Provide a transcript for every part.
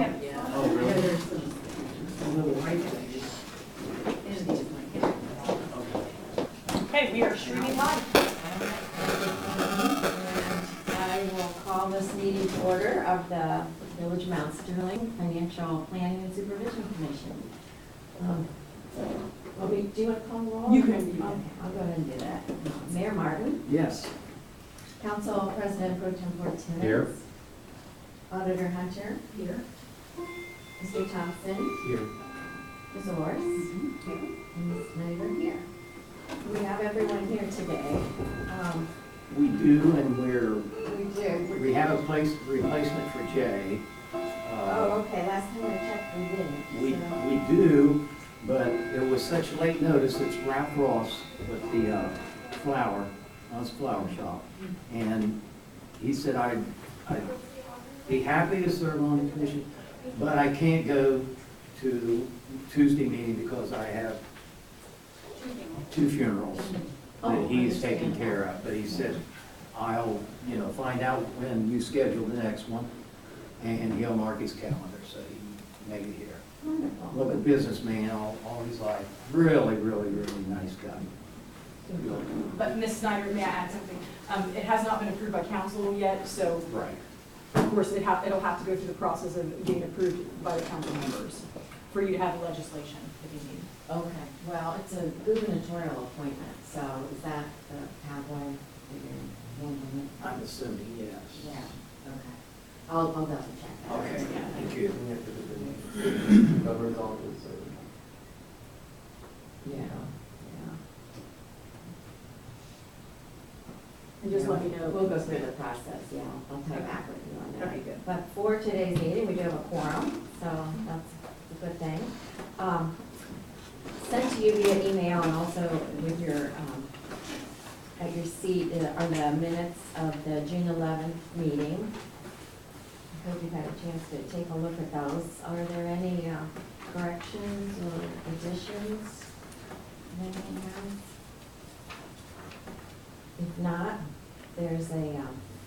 Yeah. Oh, really? There's some little white ladies. And these blanket. Okay, we are streaming live. And I will call this meeting to order of the Village of Mount Sterling Financial Planning and Supervision Commission. Do you want to call the roll? You can do that. Okay, I'll go ahead and do that. Mayor Martin, Yes. Council President Pro Tempore Timmons. Here. Auditor Hunter. Here. Mr. Thompson. Here. Ms. Orrs. Here. And Ms. Snyder here. We have everyone here today. We do, and We we have a replacement for Jay. Oh, okay, last time I checked, we didn't. We so- do, but it was such late notice. It's Ralph Ross with the his flower shop. And he said I'd be happy to serve on the commission, but I can't go to Tuesday meeting because I have 2 funerals that he's taking care of. But he said, I'll, find out when you schedule the next one, and he'll mark his calendar, so he can make it here. Wonderful. Look, a businessman all his life. Really, really, really nice guy. Really. But Ms. Snyder, may I add something? It has not been approved by council yet, so Right. of course it'll have to go through the process of being approved by the council members for you to have the legislation if you need. Okay, well, it's a gubernatorial appointment, so is that the pathway that you're handling it? I'm assuming, yes. Yeah, okay. I'll double check that. Okay, thank you. Governor's office. Yeah, yeah. And just let me know. We'll go through the process, yeah, I'll tie back with you on that. Okay, good. But for today's meeting, we do have a quorum, so that's a good thing. Sent to you via email and also with your, at your seat are the minutes of the June 11th meeting. I hope you've had a chance to take a look at those. Are there any corrections or additions? Anything else? If not, there's a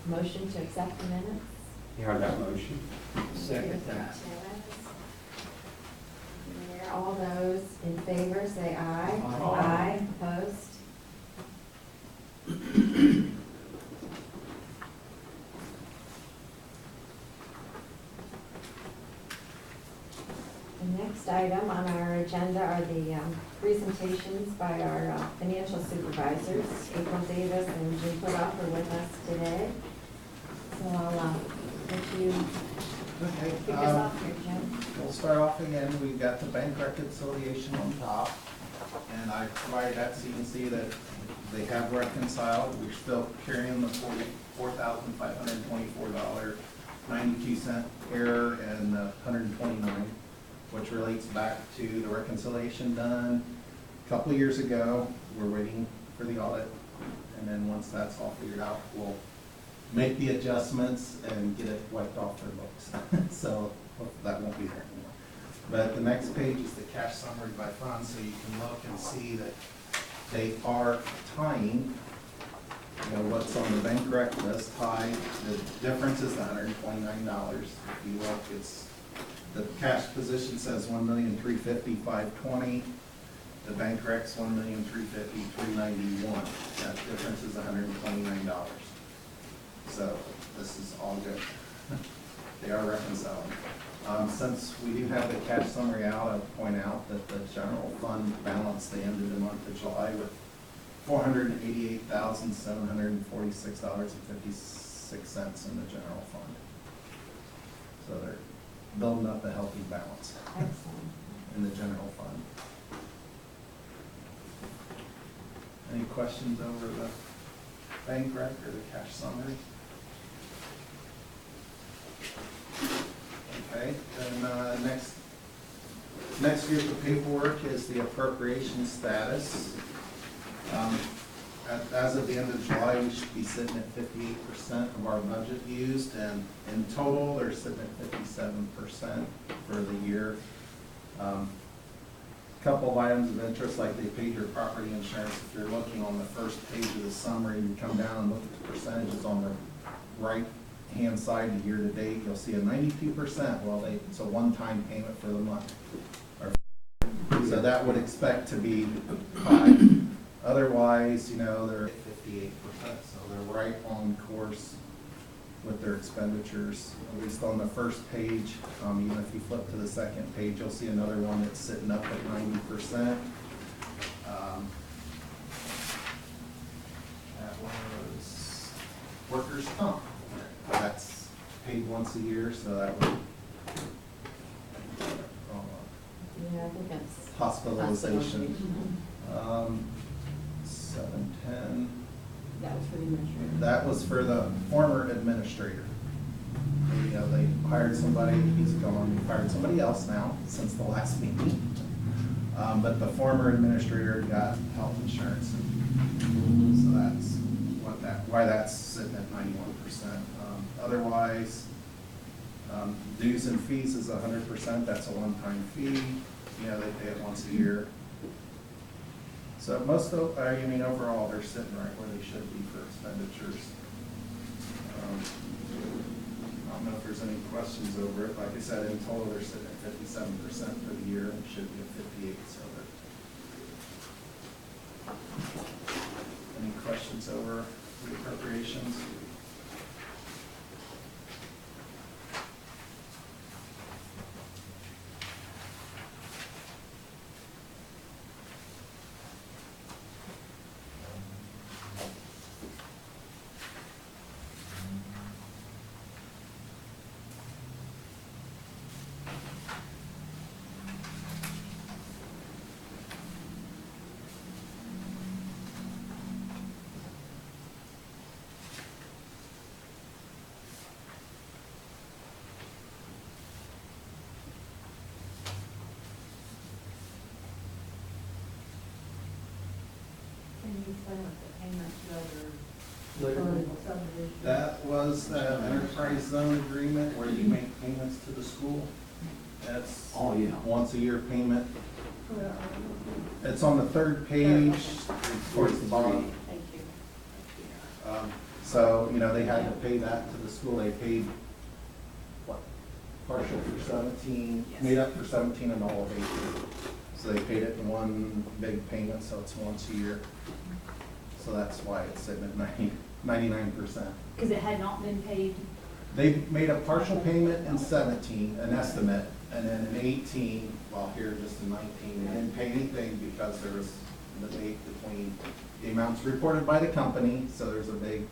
motion to accept the minutes. Hear that motion? Second that. Mayor, all those in favor, say aye. Aye. Opposed? The next item on our agenda are the presentations by our financial supervisors. April Davis and Jim Putoff are with us today. So I'll let you Okay, kick us off here, Jim. we'll start off again. We've got the bank reconciliation on top, and I provided that so you can see that they have reconciled. We're still carrying the $44,524.92 error and the 129, which relates back to the reconciliation done a couple of years ago. We're waiting for the audit, and then once that's all figured out, we'll make the adjustments and get it wiped off their books. So that won't be there anymore. But the next page is the cash summary by fund, so you can look and see that they are tying, what's on the bank rec list high. The difference is $129. If you look, it's, the cash position says $1,350,520. The bank rec's $1,350,391. That difference is $129. So this is all good. They are reconciling. Since we do have the cash summary out, I'll point out that the general fund balance, they ended the month of July with $488,746.56 in the general fund. So they're building up a healthy balance Excellent. in the general fund. Any questions over the bank rec or the cash summary? Okay, then next group of paperwork is the appropriation status. As of the end of July, we should be sitting at 58% of our budget used, and in total, they're sitting at 57% for the year. Couple of items of interest, like they paid your property insurance. If you're looking on the first page of the summary, you come down and look at the percentages on the right right-hand side, the year-to-date, you'll see a 92%. Well, it's a one-time payment for the month. So that would expect to be high. Otherwise, you know, they're at 58%, so they're right on course with their expenditures, at least on the first page. Even if you flip to the second page, you'll see another one that's sitting up at 90%. That was workers' comp. That's paid once a year, so that would, Yeah, I think that's. hospitalization. 710. That was for the administrator. That was for the former administrator. You know, they hired somebody, he's gone, they hired somebody else now since the last meeting. But the former administrator got health insurance. So that's why that's sitting at 91%. Otherwise, dues and fees is 100%, that's a one-time fee. You know, they pay it once a year. So most of, I mean, overall, they're sitting right where they should be for expenditures. I don't know if there's any questions over it. Like I said, in total, they're sitting at 57% for the year, and should be at 58%. So any questions over the appropriations? Can you explain what the payments Later. over subdivision? That was the enterprise zone agreement where you make payments to the school. That's Oh, yeah. once a year payment. It's on the third page, towards the bottom. Thank you. So, you know, they had to pay that to the school. They paid, what, partial for 17, made up for 17 and all of 18. So they paid it in one big payment, so it's once a year. So that's why it's sitting at 99%. Because it had not been paid. They made a partial payment in 17, an estimate, and then in 18, well, here just in 19, they didn't pay anything because there was a debate between the amounts reported by the company, so there's a big,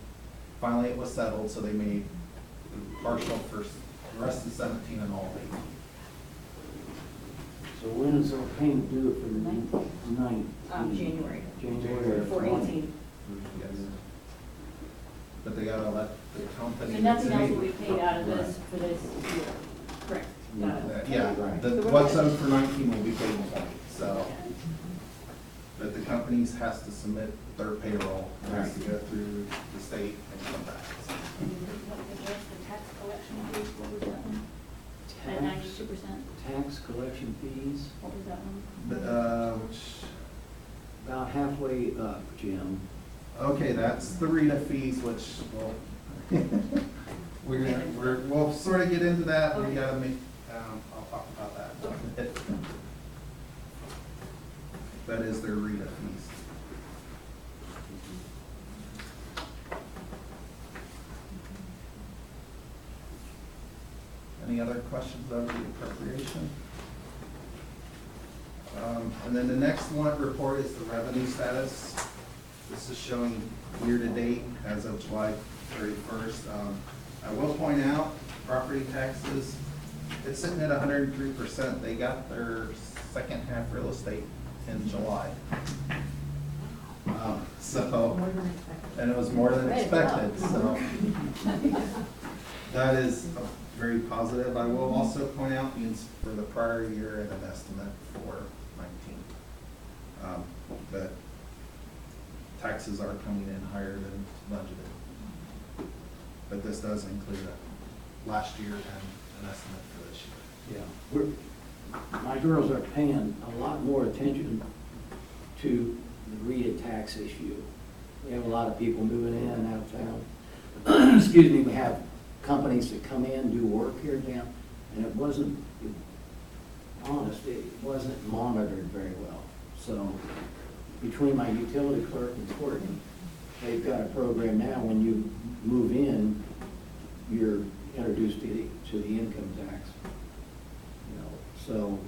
finally it was settled, so they made partial for the rest of 17 and all of 18. So when is our payment due for the 9th? January. January. For 18. Yes. But they gotta let the company. So nothing else will be paid out of this for this year. Correct. Got it. Yeah, what's owed for 19 will be paid in 20, so. But the companies has to submit their payroll, it has to go through the state and come back. And you look at just the tax collection fees, what was that one? At 92%? Tax collection fees, What was that one? But, which, about halfway up, Jim. okay, that's the RETA fees, which, well, we'll sort of get into that, we Okay. gotta make, I'll talk about that. That is their RETA fees. Any other questions over the appropriation? And then the next one report is the revenue status. This is showing year-to-date as of July 31st. I will point out, property taxes, it's sitting at 103%. They got their second half real estate in July. So, More than expected. and it was more than Way to go. expected, so. That is very positive. I will also point out means for the prior year and an estimate for 19. But taxes are coming in higher than budgeted. But this does include last year and an estimate for this year. Yeah, my girls are paying a lot more attention to the RETA tax issue. We have a lot of people moving in and out of town. Excuse me, we have companies that come in, do work here now, and it wasn't monitored very well. So between my utility clerk and Courtney, they've got a program now, when you move in, you're introduced to the income tax. You know, so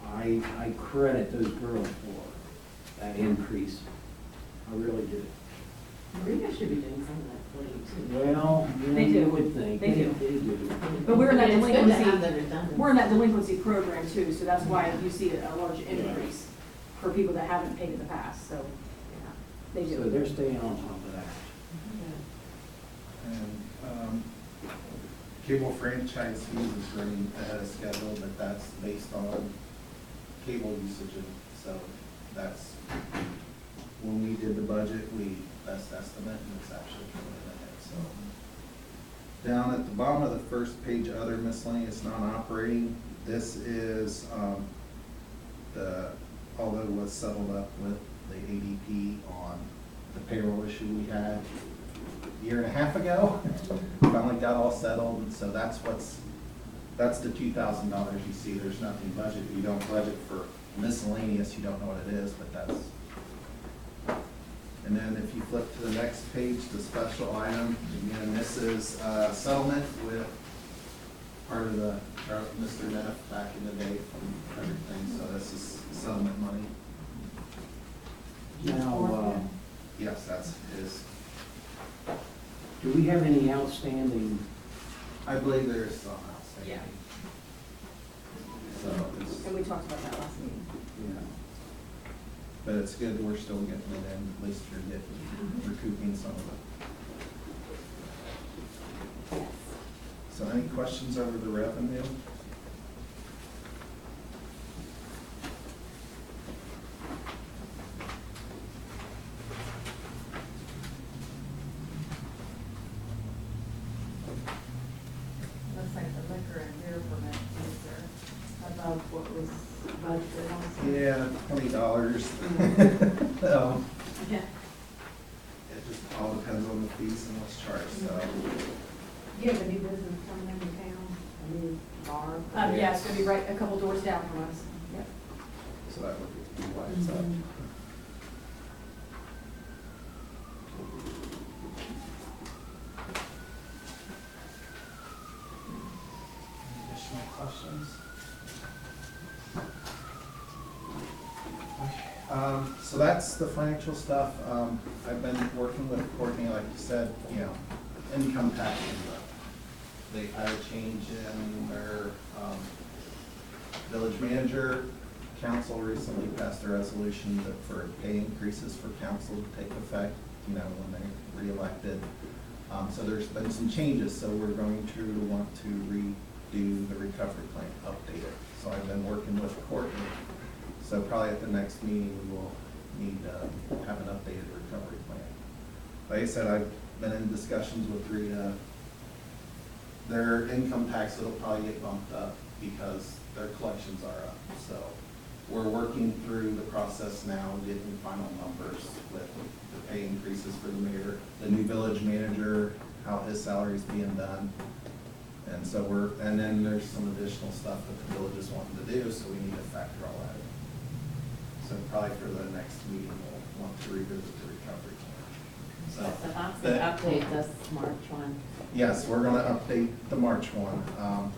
I credit those girls for that increase. I really do. Marina should be doing some of that for you too. Well, They do. you would think. They do. They do. But we're in that It's good to have the delinquency, redundancy. we're in that delinquency program too, so that's why you see a large increase for people that haven't paid in the past, so, yeah, they So do. they're staying on top of that. And cable franchise fees is running ahead of schedule, but that's based on cable usage. And so that's, when we did the budget, we best estimate, and it's actually coming in ahead, so. Down at the bottom of the first page, other miscellaneous non-operating, this is, although it was settled up with the ADP on the payroll issue we had a year and a half ago. Finally got all settled, and so that's the $2,000 you see. There's nothing budgeted. You don't budget for miscellaneous, you don't know what it is, but that's. And then if you flip to the next page, the special item, again, this is settlement with part of the Mr. Neff back in the day from everything, so this is settlement money. Now, Yes, that's his. do we have any outstanding? I believe there's some outstanding. Yeah. So it's, And we talked about that last meeting. You know, but it's good that we're still getting it in, at least you're getting, recouping some of it. Yes. So any questions over the revenue? Looks like the liquor and beer permit fees are above what was budgeted also. Yeah, $20. Yeah. It just all depends on the fees and what's charged, so. You have a new business coming into town, a new bar. Yeah, it's gonna be right a couple doors down from us. Yep. So that would be why it's up. Any additional questions? Okay, so that's the financial stuff. I've been working with Courtney, like you said, you know, income tax. They had a change in their village manager. Council recently passed a resolution that for pay increases for council to take effect, you know, when they're reelected. So there's been some changes, so we're going to want to redo the recovery plan, update it. So I've been working with Courtney. So probably at the next meeting, we will need to have an updated recovery plan. Like I said, I've been in discussions with Rita. Their income tax will probably get bumped up because their collections are up. So we're working through the process now, getting final numbers with the pay increases for the mayor, the new village manager, how his salary's being done. And so and then there's some additional stuff that the village is wanting to do, so we need to factor all that in. So probably for the next meeting, we'll want to revisit the recovery plan. So that's the- the update this March one. Yes, we're gonna update the March one.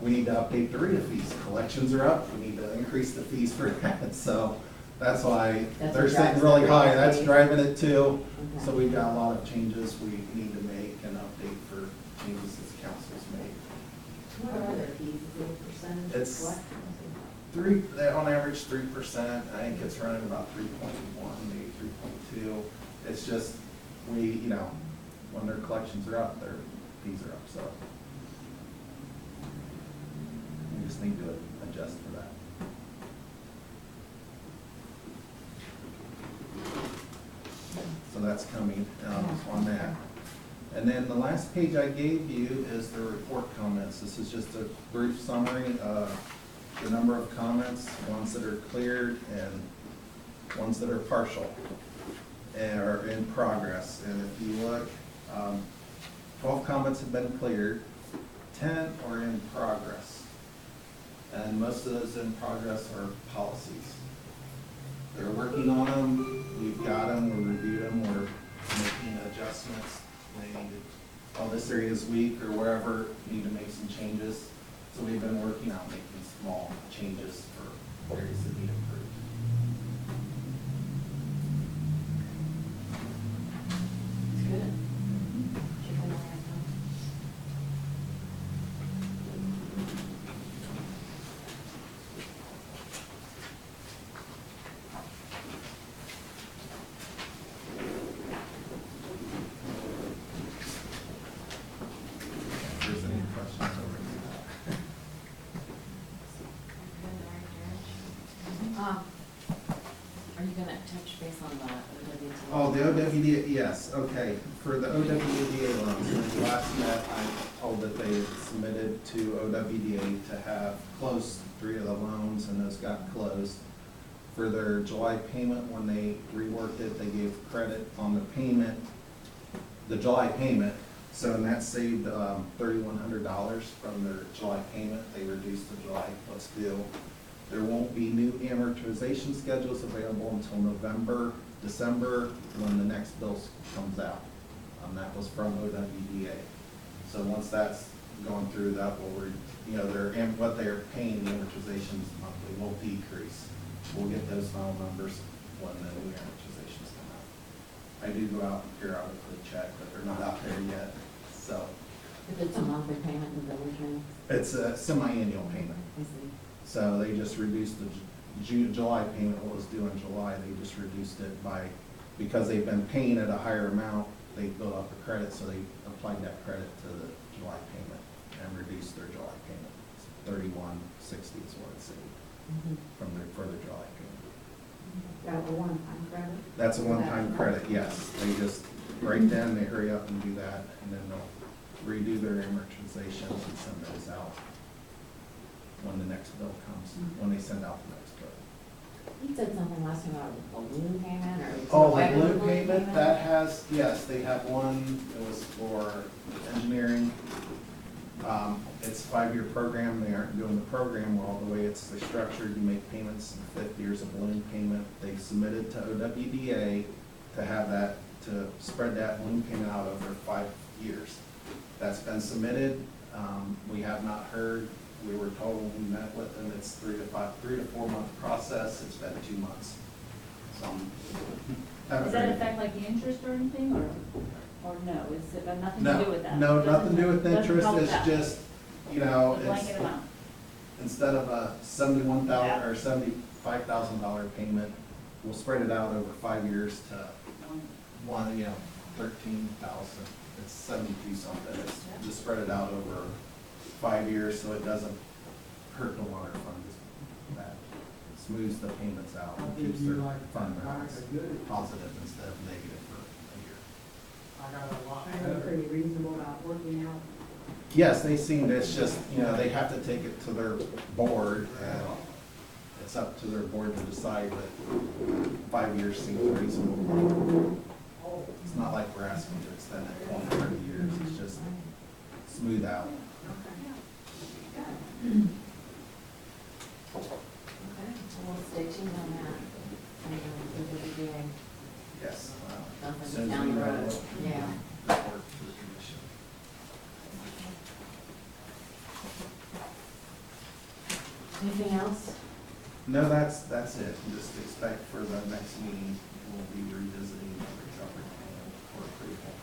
We need to update the RETA fees. Collections are up, we need to increase the fees for that, so that's why That's they're what sitting drives really the high, RETA that's fees. driving it too. Okay. So we've got a lot of changes we need to make and update for changes that council's made. What are their fees, is it a percentage? It's- What? They're on average 3%, I think it's running about 3.1, maybe 3.2. It's just, you know, when their collections are up, their fees are up, so. We just need to adjust for that. So that's coming on that. And then the last page I gave you is the report comments. This is just a brief summary of the number of comments, ones that are cleared and ones that are partial and are in progress. And if you look, 12 comments have been cleared, 10 are in progress. And most of those in progress are policies. They're working on them, we've got them, we're reviewing them, we're making adjustments. They need to, oh, this area is weak or wherever, need to make some changes. So we've been working on making small changes for areas that need improved. It's good. Should put it on. If there's any questions over here. Are you gonna touch base on the OWT? Oh, the OWDA, yes, okay. For the OWDA loans, when we last met, I told that they had submitted to OWDA to have closed 3 of the loans, and those got closed. For their July payment, when they reworked it, they gave credit on the payment, the July payment. So, and that saved $3,100 from their July payment. They reduced the July plus due. There won't be new amortization schedules available until November, December, when the next bill comes out. That was from OWDA. So once that's gone through, that will, what they're paying, the amortizations monthly will decrease. We'll get those final numbers when the new amortizations come out. I do go out and periodically check, but they're not out there yet, so. If it's a monthly payment in village minutes? It's a semi-annual payment. I see. So they just reduced the July payment, what was due in July, they just reduced it by, because they've been paying at a higher amount, they built up the credit, so they applied that credit to the July payment and reduced their July payment. $31.60 is what it saved from their further July payment. Got a one-time credit? That's a one-time credit, yes. They just, right then, they hurry up and do that, and then they'll redo their amortizations and send those out when the next bill comes, when they send out the next bill. You said something last time about a balloon payment or? Oh, the balloon payment, that has, yes, they have one, it was for engineering. It's a 5-year program, they aren't doing the program well, the way it's structured, you make payments in 5th year's a balloon payment. They submitted to OWDA to have that, to spread that balloon payment out over 5 years. That's been submitted, we have not heard. We were told when we met with them, it's 3 to 4 month process. It's been 2 months. So, Does that affect like the interest or anything, or no? It's got nothing to do with that? No, nothing to do with Doesn't interest. help It's that. just, A it's, blanket amount. instead of a $71,000 Yeah. or $75,000 payment, we'll spread it out over 5 years to one, 13,000. It's 72 something. It's just spread it out over 5 years, so it doesn't hurt the water fund as bad. Smooths the payments out, and keeps their fund balance positive instead of negative for a year. Are they pretty reasonable about working out? Yes, they seem, it's just, they have to take it to their board, and it's up to their board to decide, but 5 years seems reasonable. It's not like we're asking to extend it 20, 30 years, it's just smooth out. Okay, we'll stay tuned on that. And we'll be doing Yes. something As soon as down we the know road. what Yeah. report to the commission. Anything else? No, that's it. Just expect for the next meeting, we'll be revisiting the recovery plan for approval.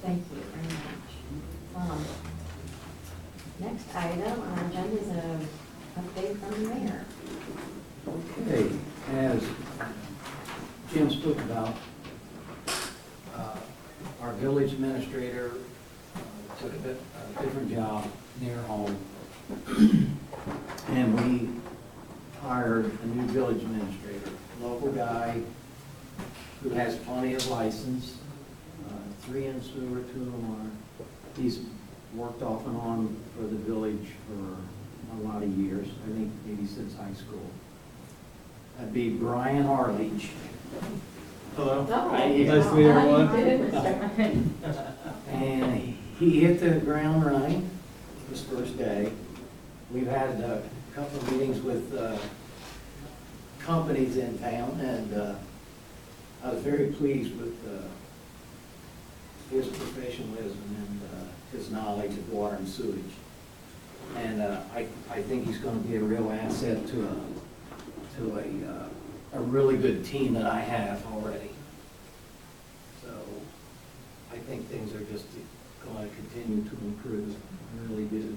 Thank you very much. Next item on our agenda is an update from the mayor. Okay, as Jim spoke about, our village administrator took a different job near home. And we hired a new village administrator, local guy who has plenty of license, 3 in sewer, 2 in water. He's worked off and on for the village for a lot of years, I think maybe since high school. That'd be Brian Arledge. Hello. Oh, Nice to meet everyone. how do you do, Mr. And he hit the ground running his first day. We've had a couple of meetings with companies in town, and I was very pleased with his professionalism and his knowledge of water and sewage. And I think he's gonna be a real asset to a really good team that I have already. So I think things are just gonna continue to improve, I really do.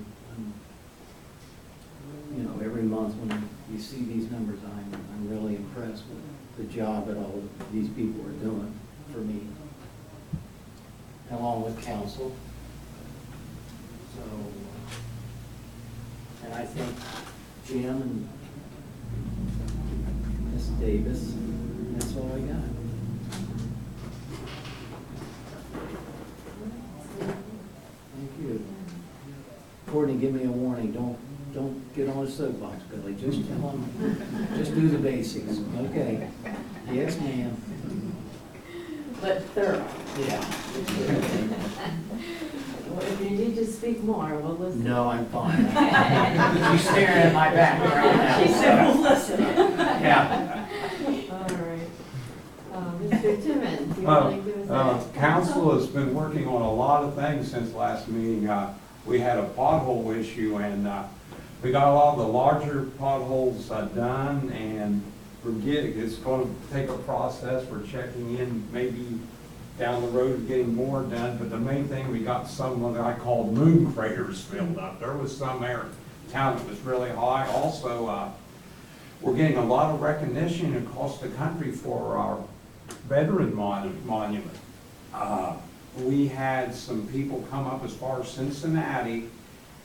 You know, every month when you see these numbers, I'm really impressed with the job that all of these people are doing for me, along with council. So, and I think Jim and Miss Davis, that's all I got. Thank you. Courtney, give me a warning, don't get on a soapbox, Billy, just tell them, just do the basics, okay? Yes, ma'am. But thorough. Yeah. Well, if you need to speak more, we'll listen. No, I'm fine. She's staring at my back right now. She said, "We'll listen." Yeah. All right. Mr. Timmons, you would like to say? Council has been working on a lot of things since last meeting. We had a pothole issue, and we got a lot of the larger potholes done, and it's going to take a process. We're checking in maybe down the road of getting more done, but the main thing, we got some of what I called moon craters filled up. There was some there in town that was really high. Also, we're getting a lot of recognition across the country for our veteran monument. We had some people come up as far as Cincinnati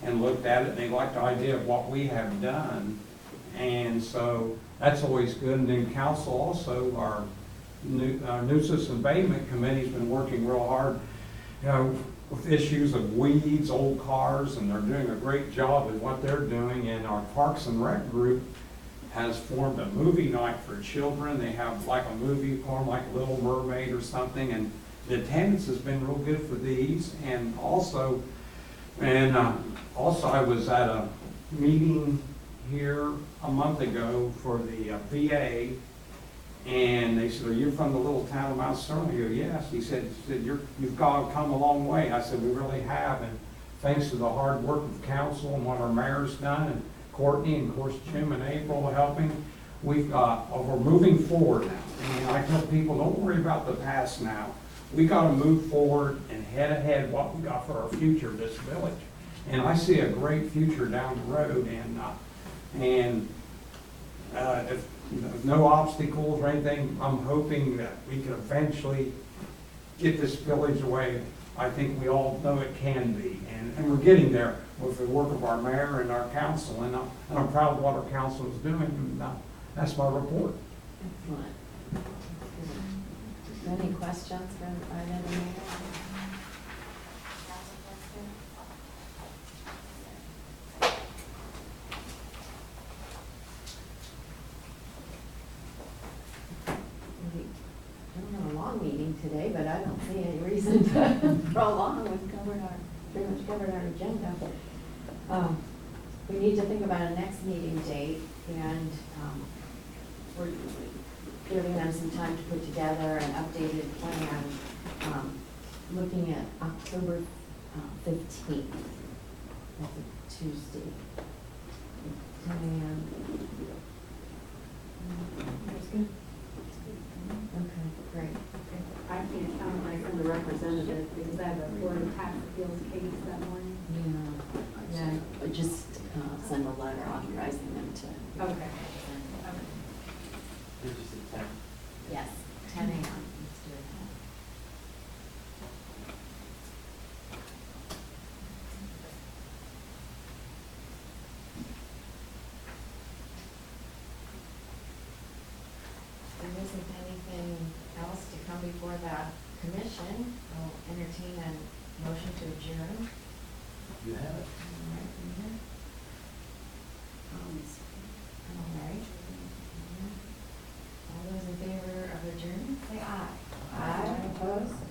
and looked at it, and they liked the idea of what we have done. And so that's always good. And then council also, our nuisance abatement committee's been working real hard, you know, with issues of weeds, old cars, and they're doing a great job at what they're doing. And our Parks and Rec group has formed a movie night for children. They have like a movie form, like Little Mermaid or something, and the attendance has been real good for these. And also I was at a meeting here a month ago for the VA, and they said, "Are you from the little town of Mount Sterling?" I go, "Yes." He said you've come a long way. I said, "We really have, and thanks to the hard work of council and what our mayor's done, and Courtney, and of course Jim and April helping, we're moving forward now." And I tell people, don't worry about the past now. We got to move forward and head ahead what we got for our future, this village. And I see a great future down the road, and if no obstacles or anything, I'm hoping that we can eventually get this village the way I think we all know it can be. And we're getting there with the work of our mayor and our council, and I'm proud of what our council is doing, and that's my report. Excellent. Any questions for either the mayor? We don't have a long meeting today, but I don't see any reason to prolong. We've pretty much covered our agenda. We need to think about a next meeting date, and we're giving them some time to put together an updated plan, looking at October 15th. That's a Tuesday. 10 a.m. That's good? Okay, great. I can't count my from the representative because I have a Board of Tax Appeals case that morning. Yeah, just send a letter authorizing them to. Okay. Yes, 10 a.m. Let's do it. If there isn't anything else to come before the commission, I'll entertain a motion to adjourn. You have it. All right. All those in favor of adjournment, say aye. Aye. Opposed?